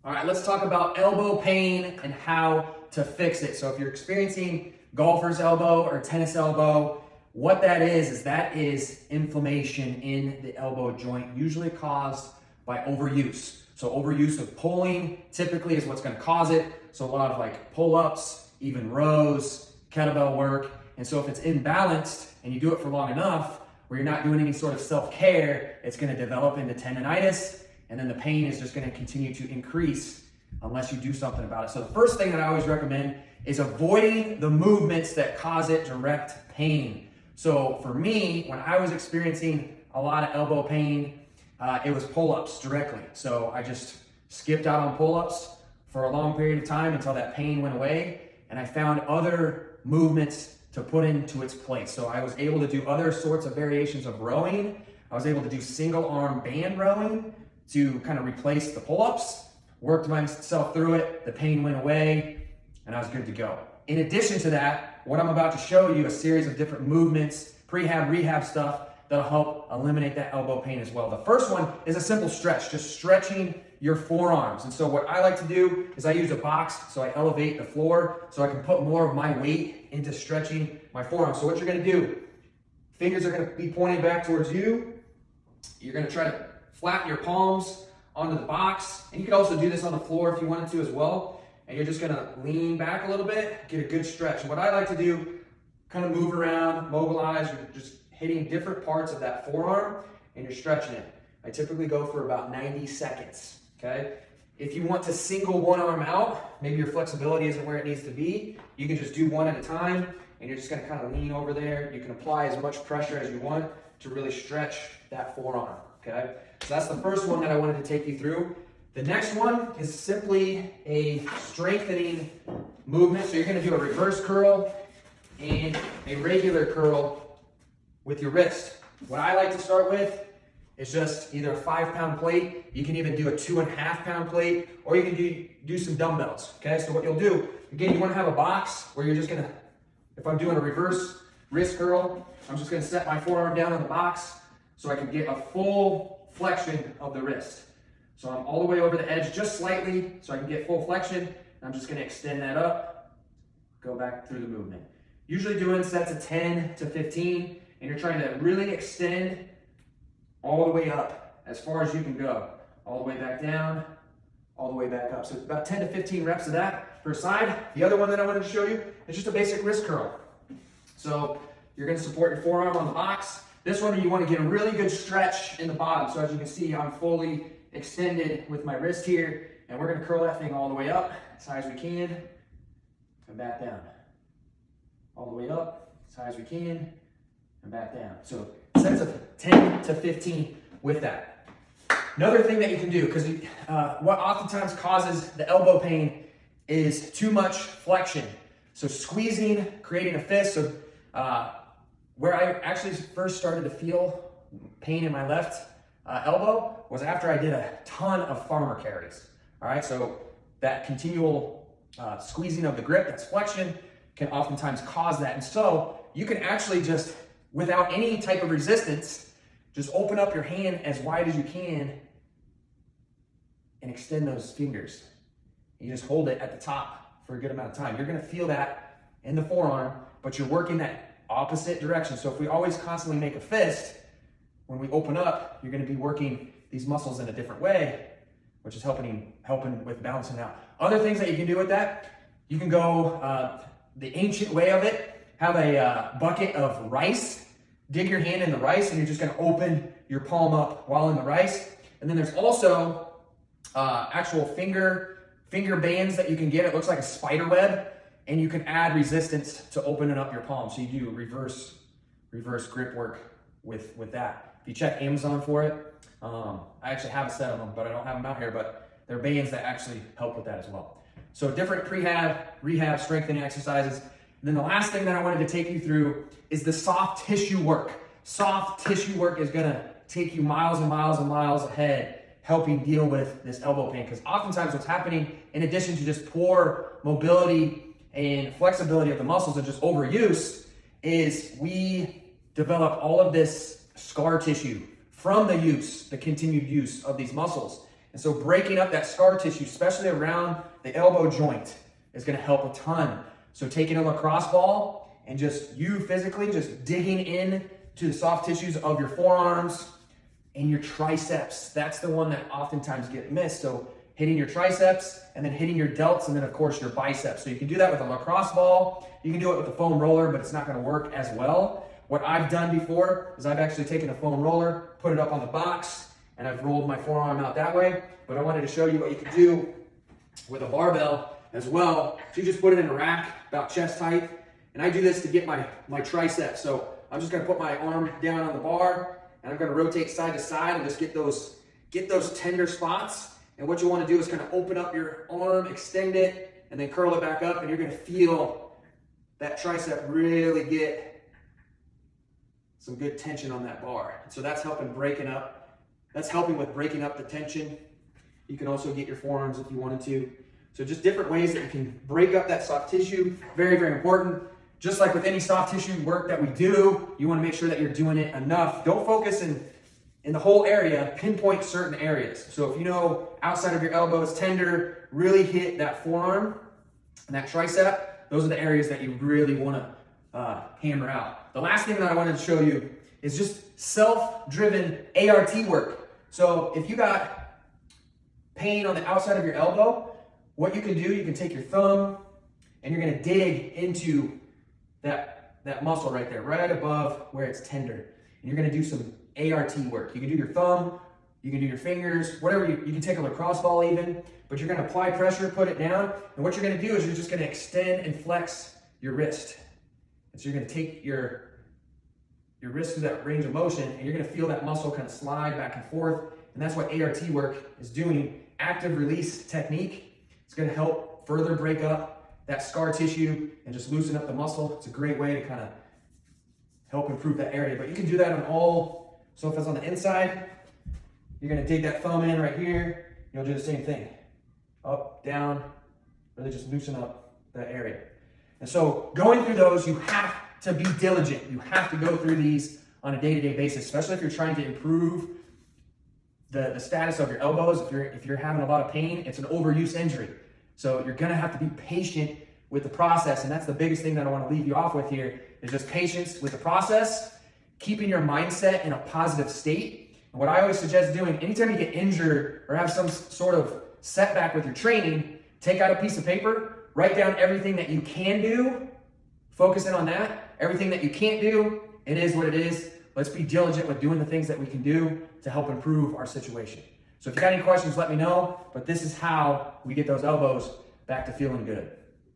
All right, let's talk about elbow pain and how to fix it. So if you're experiencing golfer's elbow or tennis elbow, what that is inflammation in the elbow joint, usually caused by overuse. So overuse of pulling typically is what's going to cause it. So a lot of like pull-ups, even rows, kettlebell work. And so if it's imbalanced and you do it for long enough where you're not doing any sort of self-care, it's going to develop into tendonitis, and then the pain is just going to continue to increase unless you do something about it. So the first thing that I always recommend is avoiding the movements that cause it direct pain. So for me, when I was experiencing a lot of elbow pain, it was pull-ups directly. So I just skipped out on pull-ups for a long period of time until that pain went away, and I found other movements to put into its place. So I was able to do other sorts of variations of rowing. I was able to do single arm band rowing to kind of replace the pull-ups, worked myself through it, the pain went away, and I was good to go. In addition to that, what I'm about to show you, a series of different movements, prehab, rehab stuff that'll help eliminate that elbow pain as well. The first one is a simple stretch, just stretching your forearms. And so what I like to do is I use a box, so I elevate the floor so I can put more of my weight into stretching my forearms. So what you're gonna do, fingers are gonna be pointing back towards you. You're gonna try to flatten your palms onto the box. And you can also do this on the floor if you wanted to as well. And you're just gonna lean back a little bit, get a good stretch. And what I like to do, kind of move around, mobilize, you're just hitting different parts of that forearm and you're stretching it. I typically go for about 90 seconds, okay? If you want to single one arm out, maybe your flexibility isn't where it needs to be, you can just do one at a time and you're just gonna kind of lean over there. You can apply as much pressure as you want to really stretch that forearm, okay? So that's the first one that I wanted to take you through. The next one is simply a strengthening movement. So you're gonna do a reverse curl and a regular curl with your wrist. What I like to start with is just either a 5-pound plate. You can even do a 2.5-pound plate, or you can do some dumbbells, okay? So what you'll do, again, you wanna have a box where you're just gonna, if I'm doing a reverse wrist curl, I'm just gonna set my forearm down on the box so I can get a full flexion of the wrist. So I'm all the way over the edge just slightly so I can get full flexion. And I'm just gonna extend that up, go back through the movement. Usually doing sets of 10 to 15, and you're trying to really extend all the way up as far as you can go. All the way back down, all the way back up. So it's about 10 to 15 reps of that per side. The other one that I wanted to show you is just a basic wrist curl. So you're gonna support your forearm on the box. This one, you want to get a really good stretch in the bottom. So as you can see, I'm fully extended with my wrist here, and we're going to curl that thing all the way up as high as we can and back down. All the way up as high as we can and back down. So sets of 10 to 15 with that. Another thing that you can do, because what oftentimes causes the elbow pain is too much flexion. So squeezing, creating a fist. So where I actually first started to feel pain in my left elbow was after I did a ton of farmer carries. All right, so that continual squeezing of the grip, that's flexion, can oftentimes cause that. And so you can actually just, without any type of resistance, just open up your hand as wide as you can and extend those fingers. You just hold it at the top for a good amount of time. You're gonna feel that in the forearm, but you're working that opposite direction. So if we always constantly make a fist, when we open up, you're gonna be working these muscles in a different way, which is helping with balancing out. Other things that you can do with that, you can go the ancient way of it, have a bucket of rice, dig your hand in the rice, and you're just gonna open your palm up while in the rice. And then there's also actual finger bands that you can get. It looks like a spider web, and you can add resistance to opening up your palm. So you do reverse grip work with that. If you check Amazon for it, I actually have a set of them, but I don't have them out here, but there are bands that actually help with that as well. So different prehab, rehab, strengthening exercises. And then the last thing that I wanted to take you through is the soft tissue work. Soft tissue work is gonna take you miles and miles and miles ahead, helping deal with this elbow pain. Because oftentimes what's happening, in addition to just poor mobility and flexibility of the muscles and just overuse, is we develop all of this scar tissue from the continued use of these muscles. And so breaking up that scar tissue, especially around the elbow joint, is going to help a ton. So taking a lacrosse ball and just you physically just digging in to the soft tissues of your forearms and your triceps. That's the one that oftentimes get missed. So hitting your triceps and then hitting your delts and then of course your biceps. So you can do that with a lacrosse ball. You can do it with a foam roller, but it's not going to work as well. What I've done before is I've actually taken a foam roller, put it up on the box, and I've rolled my forearm out that way. But I wanted to show you what you can do with a barbell as well. So you just put it in a rack about chest height. And I do this to get my triceps. So I'm just gonna put my arm down on the bar and I'm gonna rotate side to side and just get those tender spots. And what you wanna do is kind of open up your arm, extend it, and then curl it back up, and you're gonna feel that tricep really get some good tension on that bar. So that's helping with breaking up the tension. You can also get your forearms if you wanted to. So just different ways that you can break up that soft tissue. Very, very important. Just like with any soft tissue work that we do, you want to make sure that you're doing it enough. Don't focus in the whole area, pinpoint certain areas. So if you know outside of your elbow is tender, really hit that forearm and that tricep. Those are the areas that you really want to hammer out. The last thing that I wanted to show you is just self-driven ART work. So if you got pain on the outside of your elbow, what you can do, you can take your thumb and you're gonna dig into that muscle right there, right above where it's tender. And you're gonna do some ART work. You can do your thumb, you can do your fingers, whatever, you can take a lacrosse ball even, but you're gonna apply pressure, put it down, and what you're gonna do is you're just gonna extend and flex your wrist. And so you're gonna take your wrist through that range of motion, and you're gonna feel that muscle kind of slide back and forth, and that's what ART work is doing. Active release technique. It's gonna help further break up that scar tissue and just loosen up the muscle. It's a great way to kind of help improve that area, but you can do that on all. So if it's on the inside, you're gonna dig that thumb in right here. You'll do the same thing. Up, down, really just loosen up that area. And so going through those, you have to be diligent. You have to go through these on a day-to-day basis, especially if you're trying to improve the status of your elbows. If you're having a lot of pain, it's an overuse injury. So you're gonna have to be patient with the process, and that's the biggest thing that I wanna leave you off with here, is just patience with the process, keeping your mindset in a positive state. And what I always suggest doing, anytime you get injured or have some sort of setback with your training, take out a piece of paper, write down everything that you can do, focus in on that. Everything that you can't do, it is what it is. Let's be diligent with doing the things that we can do to help improve our situation. So if you got any questions, let me know, but this is how we get those elbows back to feeling good.